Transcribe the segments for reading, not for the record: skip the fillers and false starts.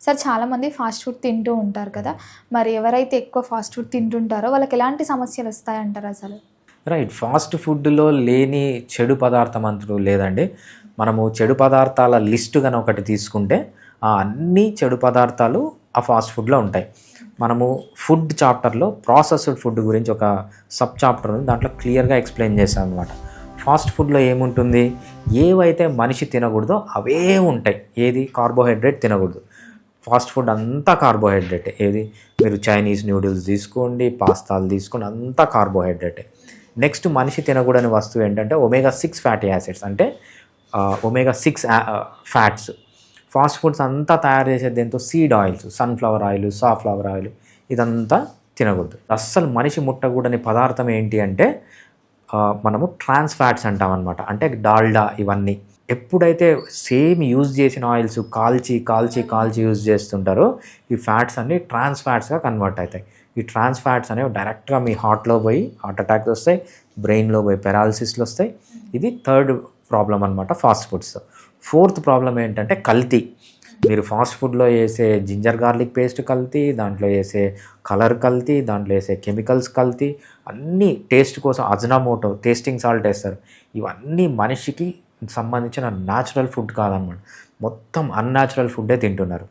Sir చాలామంది fast food తింటూ ఉంటారు కదా, మరి ఎవరైతే ఎక్కువ ఫాస్ట్ ఫుడ్ తింటుంటారో వాళ్ళకి ఎలాంటి సమస్యలు వస్తాయంటారు అసలు? రైట్. ఫాస్ట్ ఫుడ్లో లేని చెడు పదార్థం అంటూ లేదండి. మనము చెడు పదార్థాల లిస్టు కనుక ఒకటి తీసుకుంటే ఆ అన్ని చెడు పదార్థాలు ఆ ఫాస్ట్ ఫుడ్లో ఉంటాయి. మనము ఫుడ్ చాప్టర్లో ప్రాసెస్డ్ ఫుడ్ గురించి ఒక సబ్ చాప్టర్ ఉంది, దాంట్లో క్లియర్గా ఎక్స్ప్లెయిన్ చేశాను అనమాట. ఫాస్ట్ ఫుడ్లో ఏముంటుంది, ఏవైతే మనిషి తినకూడదో అవే ఉంటాయి. ఏది? కార్బోహైడ్రేట్ తినకూడదు. ఫాస్ట్ ఫుడ్ అంతా కార్బోహైడ్రేటే. ఏది? మీరు చైనీస్ న్యూడిల్స్ తీసుకోండి, పాస్తాలు తీసుకోండి, అంతా కార్బోహైడ్రేటే. నెక్స్ట్ మనిషి తినకూడని వస్తువు ఏంటంటే omega-6 ఫ్యాటీ యాసిడ్స్, అంటే omega-6 ఫ్యాట్స్. ఫాస్ట్ ఫుడ్స్ అంతా తయారు చేసేది దేంతో? Seed oils, sunflower oil, safflower oil, ఇదంతా తినకూడదు. అస్సలు మనిషి ముట్టకూడని పదార్థం ఏంటి అంటే మనము ట్రాన్స్ ఫ్యాట్స్ అంటాం అనమాట. అంటే డాల్డా, ఇవన్నీ ఎప్పుడైతే సేమ్ యూజ్ చేసిన ఆయిల్స్ కాల్చి యూజ్ చేస్తుంటారో ఈ ఫ్యాట్స్ అన్నీ ట్రాన్స్ ఫ్యాట్స్గా కన్వర్ట్ అవుతాయి. ఈ ట్రాన్స్ ఫ్యాట్స్ అనేవి డైరెక్ట్గా మీ హార్ట్లో పోయి హార్ట్ అటాక్స్ వస్తాయి, బ్రెయిన్లో పోయి పెరాలసిస్లు వస్తాయి. ఇది థర్డ్ ప్రాబ్లం అనమాట ఫాస్ట్ ఫుడ్స్. ఫోర్త్ ప్రాబ్లం ఏంటంటే కల్తీ. మీరు ఫాస్ట్ ఫుడ్లో వేసే జింజర్ గార్లిక్ పేస్ట్ కల్తీ, దాంట్లో వేసే కలర్ కల్తీ, దాంట్లో వేసే కెమికల్స్ కల్తీ, అన్నీ టేస్ట్ కోసం అజినోమోటో, టేస్టింగ్ సాల్ట్ వేస్తారు. ఇవన్నీ మనిషికి సంబంధించిన న్యాచురల్ ఫుడ్ కాదనమాట. మొత్తం అన్యాచురల్ ఫుడ్డే తింటున్నారు.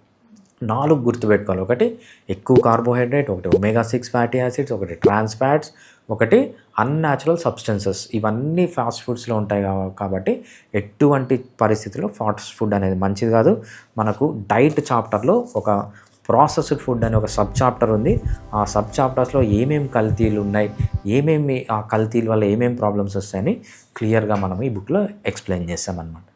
4 గుర్తుపెట్టుకోవాలి. ఒకటి ఎక్కువ కార్బోహైడ్రేట్, ఒకటి omega-6 ఫ్యాటీ యాసిడ్స్, ఒకటి ట్రాన్స్ ఫ్యాట్స్, ఒకటి అన్యాచురల్ సబ్స్టెన్సెస్. ఇవన్నీ ఫాస్ట్ ఫుడ్స్లో ఉంటాయి కాబట్టి ఎటువంటి పరిస్థితుల్లో ఫాస్ట్ ఫుడ్ అనేది మంచిది కాదు. మనకు డైట్ చాప్టర్లో ఒక ప్రాసెస్డ్ ఫుడ్ అనే ఒక సబ్ చాప్టర్ ఉంది. ఆ సబ్ చాప్టర్స్లో ఏమేమి కల్తీలు ఉన్నాయి, ఏమేమి ఆ కల్తీల వల్ల ఏమేమి ప్రాబ్లమ్స్ వస్తాయని క్లియర్గా మనం ఈ బుక్లో ఎక్స్ప్లెయిన్ చేస్తామన్నమాట.